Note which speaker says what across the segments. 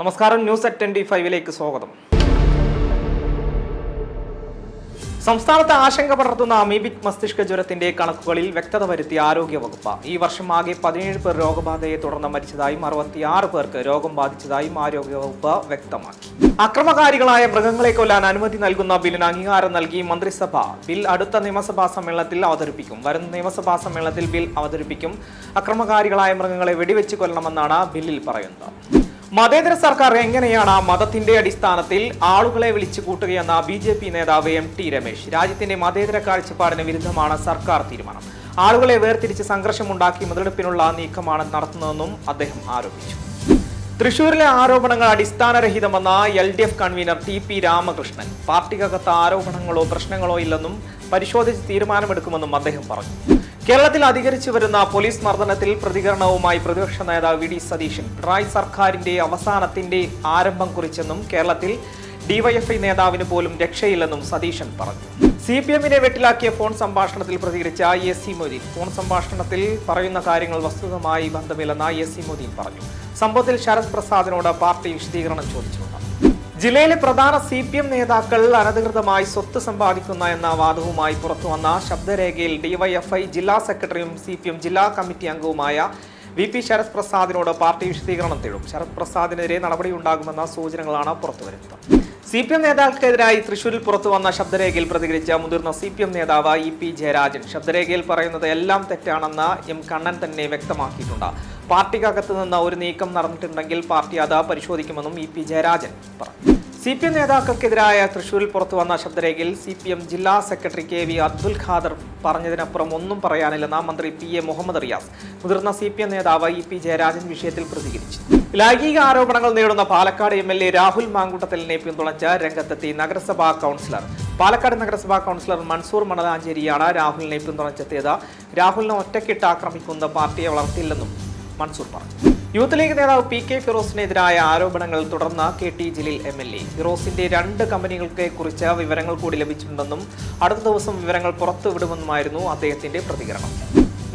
Speaker 1: നമസ്കാരം, news at 25ലേക്ക് സ്വാഗതം. സംസ്ഥാനത്ത് ആശങ്ക പടർത്തുന്ന അമീബിക് മസ്തിഷ്ക ജ്വരത്തിന്റെ കണക്കുകളിൽ വ്യക്തത വരുത്തിയ ആരോഗ്യവകുപ്പ്. ഈ വർഷം ആകെ 17 പേർ രോഗബാധയെ തുടർന്ന് മരിച്ചതായും 66 പേർക്ക് രോഗം ബാധിച്ചതായും ആരോഗ്യവകുപ്പ് വ്യക്തമാക്കി. അക്രമകാരികളായ മൃഗങ്ങളെ കൊല്ലാൻ അനുമതി നൽകുന്ന ബില്ലിന് അംഗീകാരം നൽകി മന്ത്രിസഭ. ബിൽ അടുത്ത നിയമസഭാ സമ്മേളനത്തിൽ അവതരിപ്പിക്കും. വരുന്ന നിയമസഭാ സമ്മേളനത്തിൽ ബിൽ അവതരിപ്പിക്കും. അക്രമകാരികളായ മൃഗങ്ങളെ വെടിവെച്ച് കൊല്ലണമെന്നാണ് ബില്ലിൽ പറയുന്നത്. മതേതര സർക്കാർ എങ്ങനെയാണ് മതത്തിന്റെ അടിസ്ഥാനത്തിൽ ആളുകളെ വിളിച്ചു കൂട്ടുകയെന്ന BJP നേതാവ് MT രമേശ്. രാജ്യത്തിന്റെ മതേതര കാഴ്ചപ്പാടിന് വിരുദ്ധമാണ് സർക്കാർ തീരുമാനം. ആളുകളെ വേർതിരിച്ച് സംഘർഷമുണ്ടാക്കി മുതലെടുപ്പിനുള്ള നീക്കമാണ് നടത്തുന്നതെന്നും അദ്ദേഹം ആരോപിച്ചു. തൃശൂരിലെ ആരോപണങ്ങൾ അടിസ്ഥാനരഹിതമെന്ന LDF കൺവീനർ TP രാമകൃഷ്ണൻ. പാർട്ടിക്കകത്ത് ആരോപണങ്ങളോ പ്രശ്നങ്ങളോ ഇല്ലെന്നും പരിശോധിച്ച് തീരുമാനമെടുക്കുമെന്നും അദ്ദേഹം പറഞ്ഞു. കേരളത്തിൽ അധികരിച്ചു വരുന്ന പോലീസ് മർദ്ദനത്തിൽ പ്രതികരണവുമായി പ്രതിപക്ഷ നേതാവ് VD സതീശൻ. പിണറായി സർക്കാരിന്റെ അവസാനത്തിന്റെ ആരംഭം കുറിച്ചെന്നും കേരളത്തിൽ DYFI നേതാവിന് പോലും രക്ഷയില്ലെന്നും സതീശൻ പറഞ്ഞു. CPM-നെ വെട്ടിലാക്കിയ ഫോൺ സംഭാഷണത്തിൽ പ്രതികരിച്ച AC മൊയ്തീൻ. ഫോൺ സംഭാഷണത്തിൽ പറയുന്ന കാര്യങ്ങൾ വസ്തുതമായി ബന്ധമില്ലെന്ന് AC മൊയ്തീൻ പറഞ്ഞു. സംഭവത്തിൽ ശരത് പ്രസാദിനോട് പാർട്ടി വിശദീകരണം ചോദിച്ചിട്ടുണ്ട്. ജില്ലയിലെ പ്രധാന CPM നേതാക്കൾ അനധികൃതമായി സ്വത്ത് സമ്പാദിക്കുന്ന എന്ന വാദവുമായി പുറത്തുവന്ന ശബ്ദരേഖയിൽ DYFI ജില്ലാ സെക്രട്ടറിയും CPM ജില്ലാ കമ്മിറ്റി അംഗവുമായ VP ശരത് പ്രസാദിനോട് പാർട്ടി വിശദീകരണം തേടും. ശരത് പ്രസാദിനെതിരെ നടപടിയുണ്ടാകുമെന്ന സൂചനകളാണ് പുറത്തുവരുന്നത്. CPM നേതാക്കൾക്കെതിരായി തൃശൂരിൽ പുറത്തുവന്ന ശബ്ദരേഖയിൽ പ്രതികരിച്ച മുതിർന്ന CPM നേതാവ് EP ജയരാജൻ. ശബ്ദരേഖയിൽ പറയുന്നത് എല്ലാം തെറ്റാണെന്ന് M കണ്ണൻ തന്നെ വ്യക്തമാക്കിയിട്ടുണ്ട്. പാർട്ടിക്കകത്ത് നിന്ന് ഒരു നീക്കം നടന്നിട്ടുണ്ടെങ്കിൽ പാർട്ടി അത് പരിശോധിക്കുമെന്നും EP ജയരാജൻ പറഞ്ഞു. CPM നേതാക്കൾക്കെതിരായ തൃശൂരിൽ പുറത്തുവന്ന ശബ്ദരേഖയിൽ CPM ജില്ലാ സെക്രട്ടറി KV അബ്ദുൽ ഖാദർ പറഞ്ഞതിനപ്പുറം ഒന്നും പറയാനില്ലെന്ന മന്ത്രി PA മുഹമ്മദ് റിയാസ്. മുതിർന്ന CPM നേതാവ് EP ജയരാജൻ വിഷയത്തിൽ പ്രതികരിച്ചു. ലൈംഗിക ആരോപണങ്ങൾ നേടുന്ന പാലക്കാട് MLA രാഹുൽ മാങ്കൂട്ടത്തലിനെ പിന്തുണച്ച് രംഗത്തെത്തി നഗരസഭാ കൗൺസിലർ. പാലക്കാട് നഗരസഭാ കൗൺസിലർ മൻസൂർ മണലാഞ്ചേരിയാണ് രാഹുലിനെ പിന്തുണച്ചെത്തിയത്. രാഹുലിനെ ഒറ്റക്കിട്ട് ആക്രമിക്കുന്ന പാർട്ടിയെ വളർത്തില്ലെന്നും മൻസൂർ പറഞ്ഞു. യൂത്ത് ലീഗ് നേതാവ് PK ഫിറോസിനെതിരായ ആരോപണങ്ങൾ തുടർന്ന് KT ജലീൽ MLA. ഫിറോസിന്റെ 2 കമ്പനികൾക്ക് കുറിച്ച് വിവരങ്ങൾ കൂടി ലഭിച്ചിട്ടുണ്ടെന്നും അടുത്ത ദിവസം വിവരങ്ങൾ പുറത്തുവിടുമെന്നുമായിരുന്നു അദ്ദേഹത്തിന്റെ പ്രതികരണം.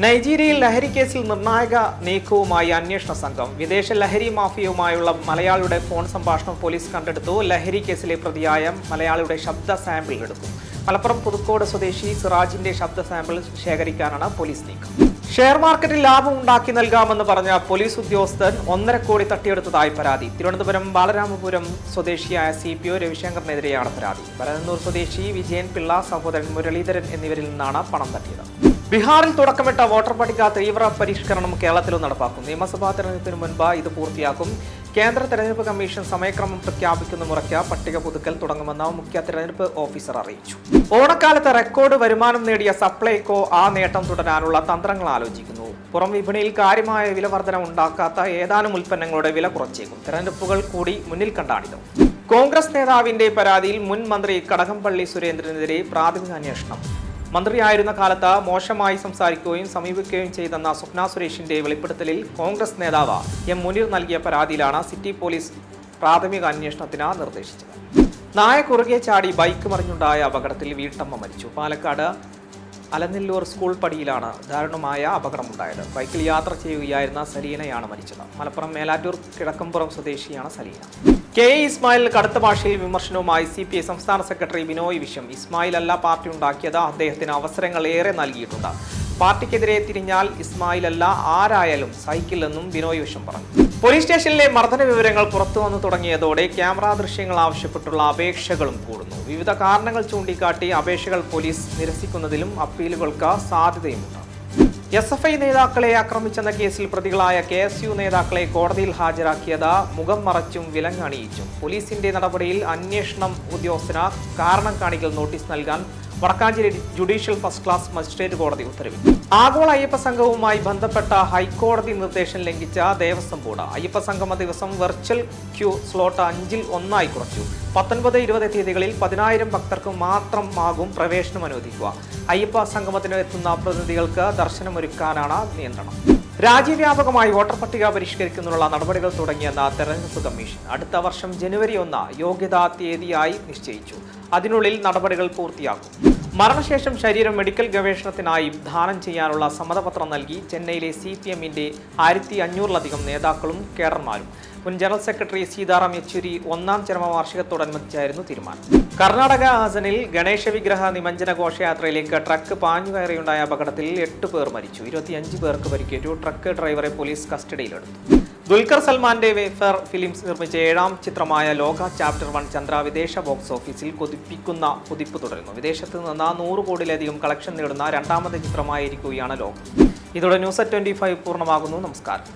Speaker 1: നൈജീരിയയിൽ ലഹരി കേസിൽ നിർണായക നീക്കവുമായി അന്വേഷണ സംഘം. വിദേശ ലഹരി മാഫിയയുമായുള്ള മലയാളിയുടെ ഫോൺ സംഭാഷണം പോലീസ് കണ്ടെടുത്തു. ലഹരി കേസിലെ പ്രതിയായ മലയാളിയുടെ ശബ്ദ സാമ്പിൾ എടുക്കും. മലപ്പുറം പുതുക്കോട് സ്വദേശി സിറാജിന്റെ ശബ്ദ സാമ്പിൾ ശേഖരിക്കാനാണ് പോലീസ് നീക്കം. ഷെയർ മാർക്കറ്റിൽ ലാഭം ഉണ്ടാക്കി നൽകാമെന്ന് പറഞ്ഞ പോലീസ് ഉദ്യോഗസ്ഥൻ 1.5 കോടി തട്ടിയെടുത്തതായി പരാതി. തിരുവനന്തപുരം ബാലരാമപുരം സ്വദേശിയായ CPO രവിശങ്കറിനെതിരെയാണ് പരാതി. പരന്നൂർ സ്വദേശി വിജയൻ പിള്ള, സഹോദരൻ മുരളീധരൻ എന്നിവരിൽ നിന്നാണ് പണം തട്ടിയത്. ബീഹാറിൽ തുടക്കമിട്ട വോട്ടർ പട്ടിക തീവ്ര പരിഷ്കരണം കേരളത്തിലും നടപ്പാക്കും. നിയമസഭാ തെരഞ്ഞെടുപ്പിന് മുൻപ് ഇത് പൂർത്തിയാക്കും. കേന്ദ്ര തെരഞ്ഞെടുപ്പ് കമ്മീഷൻ സമയക്രമം പ്രഖ്യാപിക്കുന്ന മുറയ്ക്ക് പട്ടിക പുതുക്കൽ തുടങ്ങുമെന്ന് മുഖ്യ തെരഞ്ഞെടുപ്പ് ഓഫീസർ അറിയിച്ചു. ഓണക്കാലത്ത് റെക്കോർഡ് വരുമാനം നേടിയ സപ്ലൈകോ ആ നേട്ടം തുടരാനുള്ള തന്ത്രങ്ങൾ ആലോചിക്കുന്നു. പുറം വിപണിയിൽ കാര്യമായ വില വർധന ഉണ്ടാക്കാത്ത ഏതാനും ഉൽപ്പന്നങ്ങളുടെ വില കുറച്ചേക്കും. തെരഞ്ഞെടുപ്പുകൾ കൂടി മുന്നിൽ കണ്ടാണിത്. കോൺഗ്രസ് നേതാവിന്റെ പരാതിയിൽ മുൻ മന്ത്രി കടകംപള്ളി സുരേന്ദ്രനെതിരെ പ്രാഥമിക അന്വേഷണം. മന്ത്രിയായിരുന്ന കാലത്ത് മോശമായി സംസാരിക്കുകയും സമീപിക്കുകയും ചെയ്തെന്ന സ്വപ്ന സുരേഷിന്റെ വെളിപ്പെടുത്തലിൽ കോൺഗ്രസ് നേതാവ് M മുനീർ നൽകിയ പരാതിയിലാണ് സിറ്റി പോലീസ് പ്രാഥമിക അന്വേഷണത്തിന് നിർദ്ദേശിച്ചത്. നായ കുറുകെ ചാടി ബൈക്ക് മറിഞ്ഞുണ്ടായ അപകടത്തിൽ വീട്ടമ്മ മരിച്ചു. പാലക്കാട് അലനെല്ലൂർ സ്കൂൾ പടിയിലാണ് ദാരുണമായ അപകടമുണ്ടായത്. ബൈക്കിൽ യാത്ര ചെയ്യുകയായിരുന്ന സലീനയാണ് മരിച്ചത്. മലപ്പുറം മേലാറ്റൂർ കിഴക്കമ്പുറം സ്വദേശിയാണ് സലീന. KE ഇസ്മായിൽ കടുത്ത ഭാഷയിൽ വിമർശനവുമായി CPI സംസ്ഥാന സെക്രട്ടറി ബിനോയ് വിശ്വം. ഇസ്മായിൽ അല്ല പാർട്ടി ഉണ്ടാക്കിയത്, അദ്ദേഹത്തിന് അവസരങ്ങൾ ഏറെ നൽകിയിട്ടുണ്ട്. പാർട്ടിക്കെതിരെ തിരിഞ്ഞാൽ ഇസ്മായിൽ അല്ല ആരായാലും സഹിക്കില്ലെന്നും ബിനോയ് വിശ്വം പറഞ്ഞു. പോലീസ് സ്റ്റേഷനിലെ മർദ്ദന വിവരങ്ങൾ പുറത്തുവന്നു തുടങ്ങിയതോടെ ക്യാമറ ദൃശ്യങ്ങൾ ആവശ്യപ്പെട്ടുള്ള അപേക്ഷകളും കൂടുന്നു. വിവിധ കാരണങ്ങൾ ചൂണ്ടിക്കാട്ടി അപേക്ഷകൾ പോലീസ് നിരസിക്കുന്നതിലും അപ്പീലുകൾക്ക് സാധ്യതയുമുണ്ട്. SFI നേതാക്കളെ ആക്രമിച്ചെന്ന കേസിൽ പ്രതികളായ KSU നേതാക്കളെ കോടതിയിൽ ഹാജരാക്കിയത് മുഖം മറച്ചും വിലങ്ങണിയിച്ചും. പോലീസിന്റെ നടപടിയിൽ അന്വേഷണം ഉദ്യോഗസ്ഥന് കാരണം കാണിക്കൽ നോട്ടീസ് നൽകാൻ Vadakkanchery judicial first class magistrate കോടതി ഉത്തരവിട്ടു. ആഗോള അയ്യപ്പ സംഘവുമായി ബന്ധപ്പെട്ട ഹൈക്കോടതി നിർദ്ദേശം ലംഘിച്ച ദേവസ്വം ബോർഡ്. അയ്യപ്പ സംഗമ ദിവസം വെർച്വൽ ക്യൂ സ്ലോട്ട് 5-ൽ 1 കുറച്ചു. 19-20 തീയതികളിൽ 10,000 ഭക്തർക്ക് മാത്രമാകും പ്രവേശനം അനുവദിക്കുക. അയ്യപ്പ സംഗമത്തിന് എത്തുന്ന പ്രതിനിധികൾക്ക് ദർശനമൊരുക്കാനാണ് നിയന്ത്രണം. രാജ്യവ്യാപകമായി വോട്ടർ പട്ടിക പരിഷ്കരിക്കുന്നതിനുള്ള നടപടികൾ തുടങ്ങിയെന്ന തെരഞ്ഞെടുപ്പ് കമ്മീഷൻ. അടുത്ത വർഷം ജനുവരി 1 യോഗ്യതാ തീയതിയായി നിശ്ചയിച്ചു. അതിനുള്ളിൽ നടപടികൾ പൂർത്തിയാക്കും. മരണശേഷം ശരീരം മെഡിക്കൽ ഗവേഷണത്തിനായി ദാനം ചെയ്യാനുള്ള സമ്മതപത്രം നൽകി ചെന്നൈയിലെ CPM-ന്റെ 1500-ലധികം നേതാക്കളും കേഡർമാരും. മുൻ ജനറൽ സെക്രട്ടറി സീതാറാം യെച്ചൂരി 1-ാം ചരമവാർഷികത്തോടനുബന്ധിച്ചായിരുന്നു തീരുമാനം. കർണാടക ഹാസനിൽ ഗണേശ വിഗ്രഹ നിമജ്ജന ഘോഷയാത്രയിലേക്ക് ട്രക്ക് പാഞ്ഞുകയറിയുണ്ടായ അപകടത്തിൽ 8 പേർ മരിച്ചു. 25 പേർക്ക് പരിക്കേറ്റു. ട്രക്ക് ഡ്രൈവറെ പോലീസ് കസ്റ്റഡിയിലെടുത്തു. ദുൽഖർ സൽമാന്റെ വേഫർ ഫിലിംസ് നിർമ്മിച്ച 7-ാം ചിത്രമായ ലോക ചാപ്റ്റർ 1 ചന്ദ്ര വിദേശ ബോക്സ് ഓഫീസിൽ കൊതിപ്പിക്കുന്ന കുതിപ്പ് തുടരുന്നു. വിദേശത്ത് നിന്ന് 100 കോടിയിലധികം കളക്ഷൻ നേടുന്ന 2ാമത്തെ ചിത്രമായിരിക്കുകയാണ് ലോകം. ഇതോടെ ന്യൂസ് at 25 പൂർണ്ണമാകുന്നു. നമസ്കാരം.